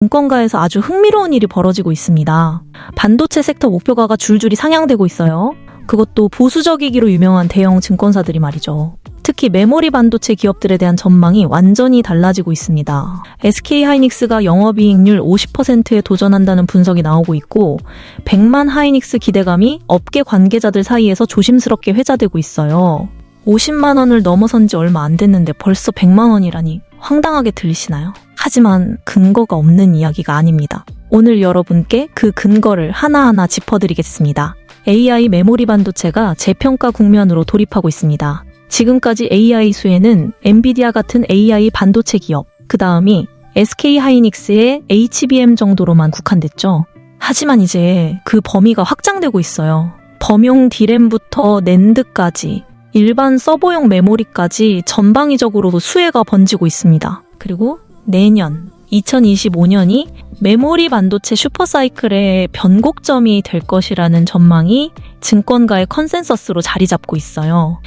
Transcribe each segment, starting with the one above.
증권가에서 아주 흥미로운 일이 벌어지고 있습니다. 반도체 섹터 목표가가 줄줄이 상향되고 있어요. 그것도 보수적이기로 유명한 대형 증권사들이 말이죠. 특히 메모리 반도체 기업들에 대한 전망이 완전히 달라지고 있습니다. SK하이닉스가 영업이익률 50%에 도전한다는 분석이 나오고 있고 100만 하이닉스 기대감이 업계 관계자들 사이에서 조심스럽게 회자되고 있어요. 50만 원을 넘어선 지 얼마 안 됐는데 벌써 100만 원이라니 황당하게 들리시나요? 하지만 근거가 없는 이야기가 아닙니다. 오늘 여러분께 그 근거를 하나하나 짚어드리겠습니다. AI 메모리 반도체가 재평가 국면으로 돌입하고 있습니다. 지금까지 AI 수혜는 엔비디아 같은 AI 반도체 기업, 그 다음이 SK하이닉스의 HBM 정도로만 국한됐죠. 하지만 이제 그 범위가 확장되고 있어요. 범용 D램부터 낸드까지, 일반 서버용 메모리까지 전방위적으로 수혜가 번지고 있습니다. 그리고 내년 2025년이 메모리 반도체 슈퍼사이클의 변곡점이 될 것이라는 전망이 증권가의 컨센서스로 자리 잡고 있어요.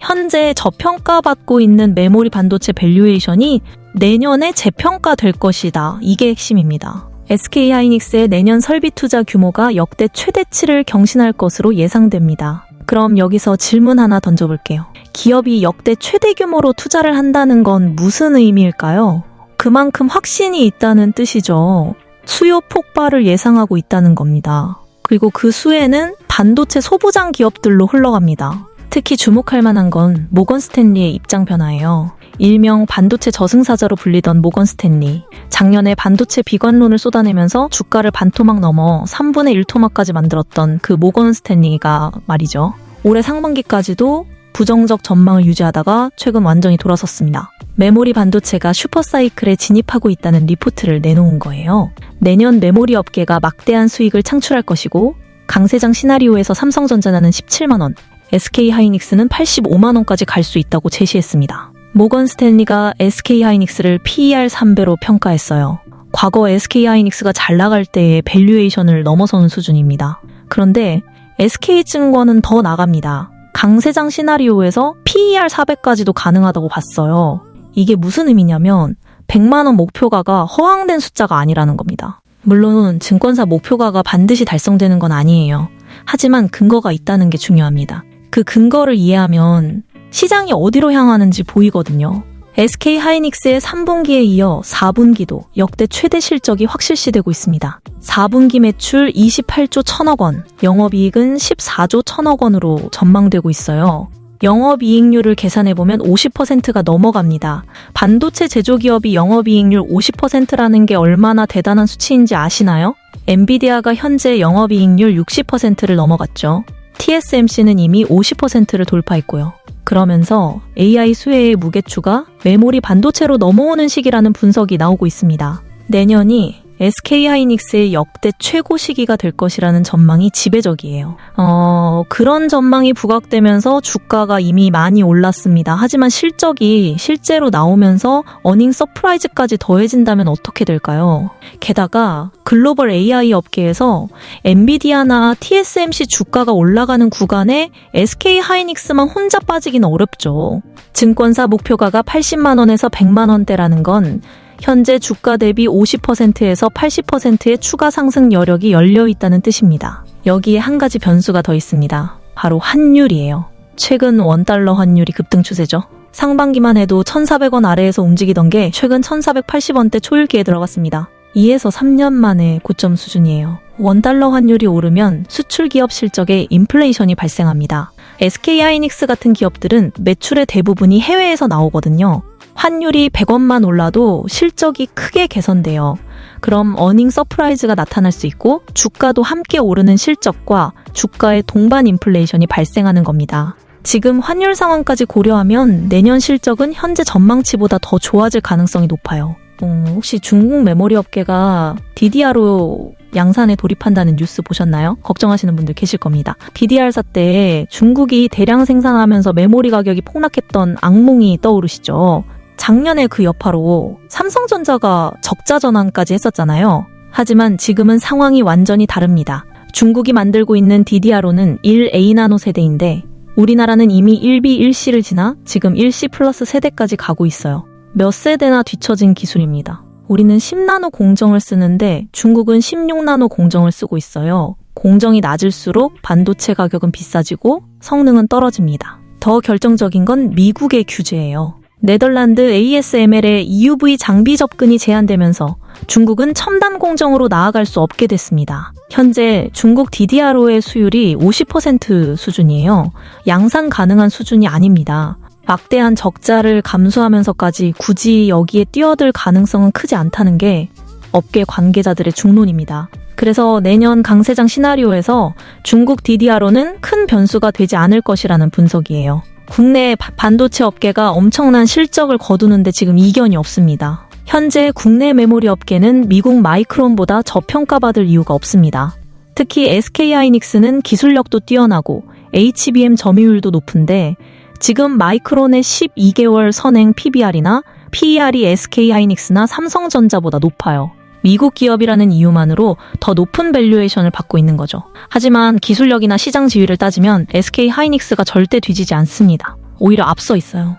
현재 저평가받고 있는 메모리 반도체 밸류에이션이 내년에 재평가될 것이다. 이게 핵심입니다. SK하이닉스의 내년 설비 투자 규모가 역대 최대치를 경신할 것으로 예상됩니다. 그럼 여기서 질문 하나 던져볼게요. 기업이 역대 최대 규모로 투자를 한다는 건 무슨 의미일까요? 그만큼 확신이 있다는 뜻이죠. 수요 폭발을 예상하고 있다는 겁니다. 그리고 그 수혜는 반도체 소부장 기업들로 흘러갑니다. 특히 주목할 만한 건 모건 스탠리의 입장 변화예요. 일명 반도체 저승사자로 불리던 모건 스탠리. 작년에 반도체 비관론을 쏟아내면서 주가를 반토막 넘어 3분의 1토막까지 만들었던 그 모건 스탠리가 말이죠. 올해 상반기까지도 부정적 전망을 유지하다가 최근 완전히 돌아섰습니다. 메모리 반도체가 슈퍼사이클에 진입하고 있다는 리포트를 내놓은 거예요. 내년 메모리 업계가 막대한 수익을 창출할 것이고 강세장 시나리오에서 삼성전자는 17만 원, SK하이닉스는 85만 원까지 갈 수 있다고 제시했습니다. 모건 스탠리가 SK하이닉스를 PER 3배로 평가했어요. 과거 SK하이닉스가 잘 나갈 때의 밸류에이션을 넘어서는 수준입니다. 그런데 SK증권은 더 나갑니다. 강세장 시나리오에서 PER 400까지도 가능하다고 봤어요. 이게 무슨 의미냐면 100만 원 목표가가 허황된 숫자가 아니라는 겁니다. 물론 증권사 목표가가 반드시 달성되는 건 아니에요. 하지만 근거가 있다는 게 중요합니다. 그 근거를 이해하면 시장이 어디로 향하는지 보이거든요. SK하이닉스의 3분기에 이어 4분기도 역대 최대 실적이 확실시되고 있습니다. 4분기 매출 28조 1천억 원, 영업이익은 14조 1천억 원으로 전망되고 있어요. 영업이익률을 계산해보면 50%가 넘어갑니다. 반도체 제조기업이 영업이익률 50%라는 게 얼마나 대단한 수치인지 아시나요? 엔비디아가 현재 영업이익률 60%를 넘어갔죠. TSMC는 이미 50%를 돌파했고요. 그러면서 AI 수혜의 무게추가 메모리 반도체로 넘어오는 시기라는 분석이 나오고 있습니다. 내년이 SK하이닉스의 역대 최고 시기가 될 것이라는 전망이 지배적이에요. 그런 전망이 부각되면서 주가가 이미 많이 올랐습니다. 하지만 실적이 실제로 나오면서 어닝 서프라이즈까지 더해진다면 어떻게 될까요? 게다가 글로벌 AI 업계에서 엔비디아나 TSMC 주가가 올라가는 구간에 SK하이닉스만 혼자 빠지기는 어렵죠. 증권사 목표가가 80만 원에서 100만 원대라는 건 현재 주가 대비 50%에서 80%의 추가 상승 여력이 열려 있다는 뜻입니다. 여기에 한 가지 변수가 더 있습니다. 바로 환율이에요. 최근 원달러 환율이 급등 추세죠. 상반기만 해도 1,400원 아래에서 움직이던 게 최근 1,480원대 초읽기에 들어갔습니다. 2에서 3년 만에 고점 수준이에요. 원달러 환율이 오르면 수출 기업 실적에 인플레이션이 발생합니다. SK하이닉스 같은 기업들은 매출의 대부분이 해외에서 나오거든요. 환율이 100원만 올라도 실적이 크게 개선돼요. 그럼 어닝 서프라이즈가 나타날 수 있고 주가도 함께 오르는 실적과 주가의 동반 인플레이션이 발생하는 겁니다. 지금 환율 상황까지 고려하면 내년 실적은 현재 전망치보다 더 좋아질 가능성이 높아요. 혹시 중국 메모리 업계가 DDR로 양산에 돌입한다는 뉴스 보셨나요? 걱정하시는 분들 계실 겁니다. DDR4 때 중국이 대량 생산하면서 메모리 가격이 폭락했던 악몽이 떠오르시죠? 작년에 그 여파로 삼성전자가 적자 전환까지 했었잖아요. 하지만 지금은 상황이 완전히 다릅니다. 중국이 만들고 있는 DDR5는 1A 나노 세대인데 우리나라는 이미 1B, 1C를 지나 지금 1C 플러스 세대까지 가고 있어요. 몇 세대나 뒤처진 기술입니다. 우리는 10나노 공정을 쓰는데 중국은 16나노 공정을 쓰고 있어요. 공정이 낮을수록 반도체 가격은 비싸지고 성능은 떨어집니다. 더 결정적인 건 미국의 규제예요. 네덜란드 ASML의 EUV 장비 접근이 제한되면서 중국은 첨단 공정으로 나아갈 수 없게 됐습니다. 현재 중국 DDR5의 수율이 50% 수준이에요. 양산 가능한 수준이 아닙니다. 막대한 적자를 감수하면서까지 굳이 여기에 뛰어들 가능성은 크지 않다는 게 업계 관계자들의 중론입니다. 그래서 내년 강세장 시나리오에서 중국 DDR5는 큰 변수가 되지 않을 것이라는 분석이에요. 국내 반도체 업계가 엄청난 실적을 거두는데 지금 이견이 없습니다. 현재 국내 메모리 업계는 미국 마이크론보다 저평가받을 이유가 없습니다. 특히 SK하이닉스는 기술력도 뛰어나고 HBM 점유율도 높은데 지금 마이크론의 12개월 선행 PBR이나 PER이 SK하이닉스나 삼성전자보다 높아요. 미국 기업이라는 이유만으로 더 높은 밸류에이션을 받고 있는 거죠. 하지만 기술력이나 시장 지위를 따지면 SK하이닉스가 절대 뒤지지 않습니다. 오히려 앞서 있어요.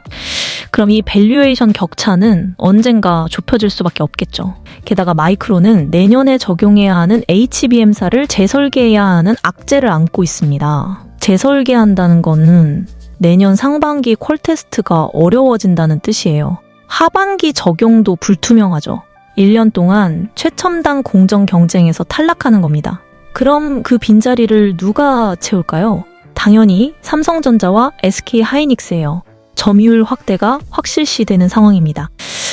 그럼 이 밸류에이션 격차는 언젠가 좁혀질 수밖에 없겠죠. 게다가 마이크론은 내년에 적용해야 하는 HBM사를 재설계해야 하는 악재를 안고 있습니다. 재설계한다는 거는 내년 상반기 콜 테스트가 어려워진다는 뜻이에요. 하반기 적용도 불투명하죠. 1년 동안 최첨단 공정 경쟁에서 탈락하는 겁니다. 그럼 그 빈자리를 누가 채울까요? 당연히 삼성전자와 SK하이닉스예요. 점유율 확대가 확실시되는 상황입니다.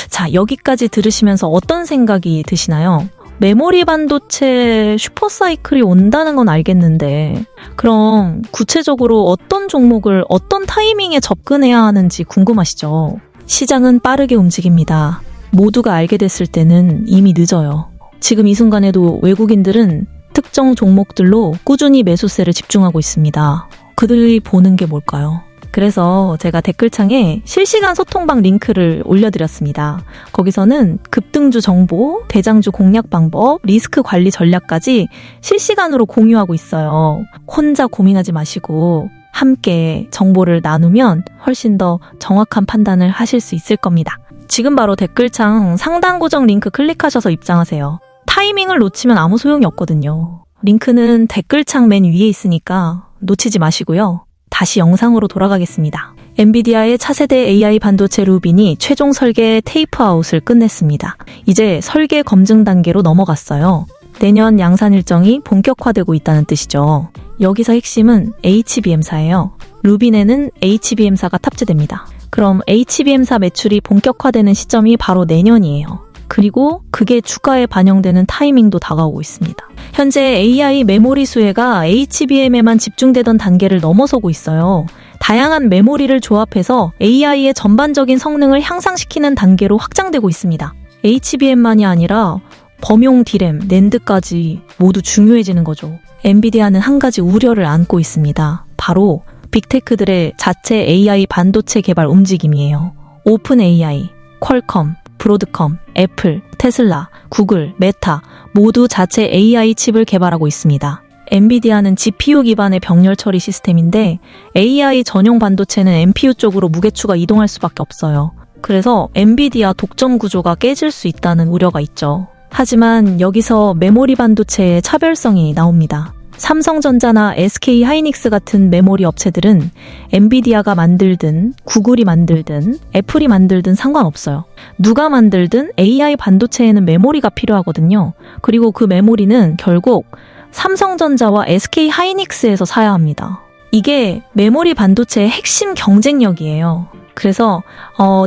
자, 여기까지 들으시면서 어떤 생각이 드시나요? 메모리 반도체 슈퍼사이클이 온다는 건 알겠는데 그럼 구체적으로 어떤 종목을 어떤 타이밍에 접근해야 하는지 궁금하시죠? 시장은 빠르게 움직입니다. 모두가 알게 됐을 때는 이미 늦어요. 지금 이 순간에도 외국인들은 특정 종목들로 꾸준히 매수세를 집중하고 있습니다. 그들이 보는 게 뭘까요? 그래서 제가 댓글창에 실시간 소통방 링크를 올려드렸습니다. 거기서는 급등주 정보, 대장주 공략 방법, 리스크 관리 전략까지 실시간으로 공유하고 있어요. 혼자 고민하지 마시고 함께 정보를 나누면 훨씬 더 정확한 판단을 하실 수 있을 겁니다. 지금 바로 댓글창 상단 고정 링크 클릭하셔서 입장하세요. 타이밍을 놓치면 아무 소용이 없거든요. 링크는 댓글창 맨 위에 있으니까 놓치지 마시고요. 다시 영상으로 돌아가겠습니다. 엔비디아의 차세대 AI 반도체 루빈이 최종 설계 테이프아웃을 끝냈습니다. 이제 설계 검증 단계로 넘어갔어요. 내년 양산 일정이 본격화되고 있다는 뜻이죠. 여기서 핵심은 HBM사예요. 루빈에는 HBM사가 탑재됩니다. 그럼 HBM사 매출이 본격화되는 시점이 바로 내년이에요. 그리고 그게 주가에 반영되는 타이밍도 다가오고 있습니다. 현재 AI 메모리 수혜가 HBM에만 집중되던 단계를 넘어서고 있어요. 다양한 메모리를 조합해서 AI의 전반적인 성능을 향상시키는 단계로 확장되고 있습니다. HBM만이 아니라 범용 D램, 낸드까지 모두 중요해지는 거죠. 엔비디아는 한 가지 우려를 안고 있습니다. 바로 빅테크들의 자체 AI 반도체 개발 움직임이에요. 오픈 AI, 퀄컴, 브로드컴, 애플, 테슬라, 구글, 메타 모두 자체 AI 칩을 개발하고 있습니다. 엔비디아는 GPU 기반의 병렬 처리 시스템인데 AI 전용 반도체는 NPU 쪽으로 무게추가 이동할 수밖에 없어요. 그래서 엔비디아 독점 구조가 깨질 수 있다는 우려가 있죠. 하지만 여기서 메모리 반도체의 차별성이 나옵니다. 삼성전자나 SK하이닉스 같은 메모리 업체들은 엔비디아가 만들든 구글이 만들든 애플이 만들든 상관없어요. 누가 만들든 AI 반도체에는 메모리가 필요하거든요. 그리고 그 메모리는 결국 삼성전자와 SK하이닉스에서 사야 합니다. 이게 메모리 반도체의 핵심 경쟁력이에요. 그래서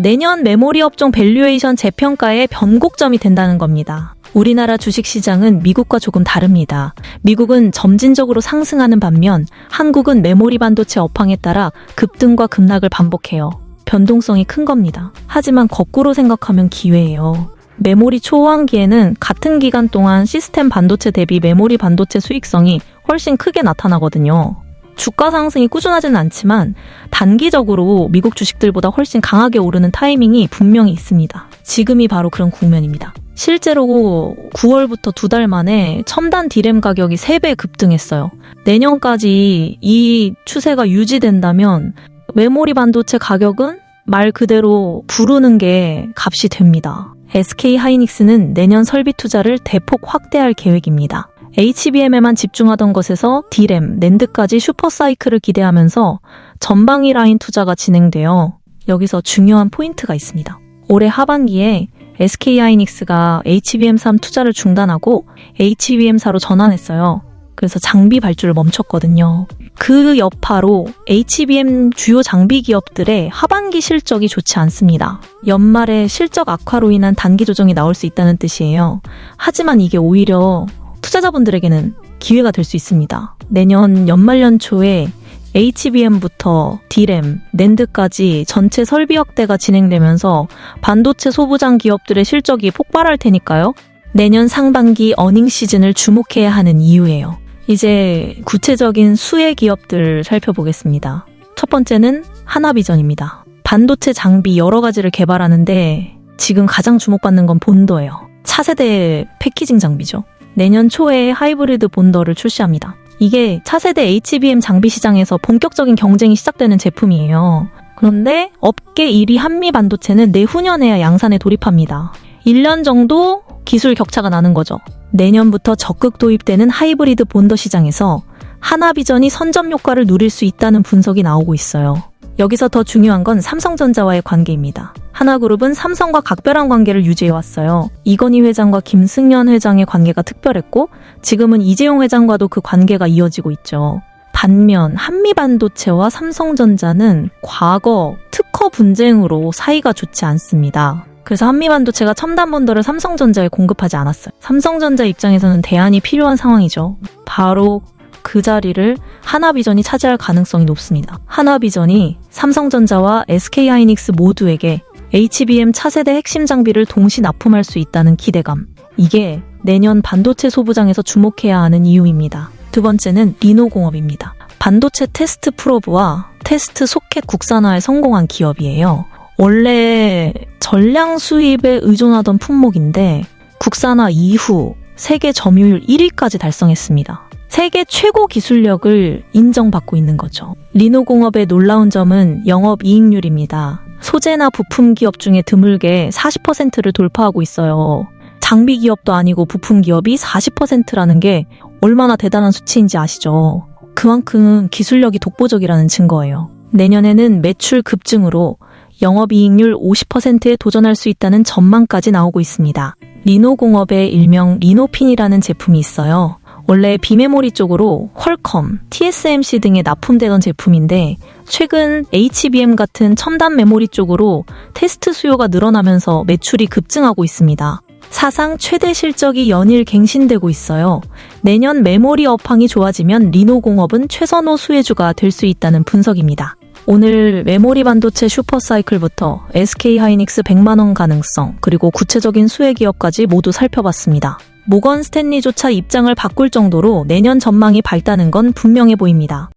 내년 메모리 업종 밸류에이션 재평가의 변곡점이 된다는 겁니다. 우리나라 주식시장은 미국과 조금 다릅니다. 미국은 점진적으로 상승하는 반면 한국은 메모리 반도체 업황에 따라 급등과 급락을 반복해요. 변동성이 큰 겁니다. 하지만 거꾸로 생각하면 기회예요. 메모리 초호황기에는 같은 기간 동안 시스템 반도체 대비 메모리 반도체 수익성이 훨씬 크게 나타나거든요. 주가 상승이 꾸준하지는 않지만 단기적으로 미국 주식들보다 훨씬 강하게 오르는 타이밍이 분명히 있습니다. 지금이 바로 그런 국면입니다. 실제로 9월부터 2달 만에 첨단 D램 가격이 3배 급등했어요. 내년까지 이 추세가 유지된다면 메모리 반도체 가격은 말 그대로 부르는 게 값이 됩니다. SK 하이닉스는 내년 설비 투자를 대폭 확대할 계획입니다. HBM에만 집중하던 것에서 D램, 낸드까지 슈퍼사이클을 기대하면서 전방위 라인 투자가 진행되어 여기서 중요한 포인트가 있습니다. 올해 하반기에 SK하이닉스가 HBM3 투자를 중단하고 HBM4로 전환했어요. 그래서 장비 발주를 멈췄거든요. 그 여파로 HBM 주요 장비 기업들의 하반기 실적이 좋지 않습니다. 연말에 실적 악화로 인한 단기 조정이 나올 수 있다는 뜻이에요. 하지만 이게 오히려 투자자분들에게는 기회가 될 수 있습니다. 내년 연말 연초에 HBM부터 D램, 낸드까지 전체 설비 확대가 진행되면서 반도체 소부장 기업들의 실적이 폭발할 테니까요. 내년 상반기 어닝 시즌을 주목해야 하는 이유예요. 이제 구체적인 수혜 기업들 살펴보겠습니다. 첫 번째는 하나비전입니다. 반도체 장비 여러 가지를 개발하는데 지금 가장 주목받는 건 본더예요. 차세대 패키징 장비죠. 내년 초에 하이브리드 본더를 출시합니다. 이게 차세대 HBM 장비 시장에서 본격적인 경쟁이 시작되는 제품이에요. 그런데 업계 1위 한미반도체는 내후년에야 양산에 돌입합니다. 1년 정도 기술 격차가 나는 거죠. 내년부터 적극 도입되는 하이브리드 본더 시장에서 하나비전이 선점 효과를 누릴 수 있다는 분석이 나오고 있어요. 여기서 더 중요한 건 삼성전자와의 관계입니다. 하나그룹은 삼성과 각별한 관계를 유지해왔어요. 이건희 회장과 김승연 회장의 관계가 특별했고 지금은 이재용 회장과도 그 관계가 이어지고 있죠. 반면 한미반도체와 삼성전자는 과거 특허 분쟁으로 사이가 좋지 않습니다. 그래서 한미반도체가 첨단 본더를 삼성전자에 공급하지 않았어요. 삼성전자 입장에서는 대안이 필요한 상황이죠. 바로 그 자리를 하나비전이 차지할 가능성이 높습니다. 하나비전이 삼성전자와 SK하이닉스 모두에게 HBM 차세대 핵심 장비를 동시 납품할 수 있다는 기대감. 이게 내년 반도체 소부장에서 주목해야 하는 이유입니다. 두 번째는 리노공업입니다. 반도체 테스트 프로브와 테스트 소켓 국산화에 성공한 기업이에요. 원래 전량 수입에 의존하던 품목인데 국산화 이후 세계 점유율 1위까지 달성했습니다. 세계 최고 기술력을 인정받고 있는 거죠. 리노공업의 놀라운 점은 영업이익률입니다. 소재나 부품 기업 중에 드물게 40%를 돌파하고 있어요. 장비 기업도 아니고 부품 기업이 40%라는 게 얼마나 대단한 수치인지 아시죠? 그만큼 기술력이 독보적이라는 증거예요. 내년에는 매출 급증으로 영업이익률 50%에 도전할 수 있다는 전망까지 나오고 있습니다. 리노공업의 일명 리노핀이라는 제품이 있어요. 원래 비메모리 쪽으로 퀄컴, TSMC 등에 납품되던 제품인데 최근 HBM 같은 첨단 메모리 쪽으로 테스트 수요가 늘어나면서 매출이 급증하고 있습니다. 사상 최대 실적이 연일 갱신되고 있어요. 내년 메모리 업황이 좋아지면 리노공업은 최선호 수혜주가 될 수 있다는 분석입니다. 오늘 메모리 반도체 슈퍼사이클부터 SK하이닉스 100만원 가능성, 그리고 구체적인 수혜 기업까지 모두 살펴봤습니다. 모건 스탠리조차 입장을 바꿀 정도로 내년 전망이 밝다는 건 분명해 보입니다.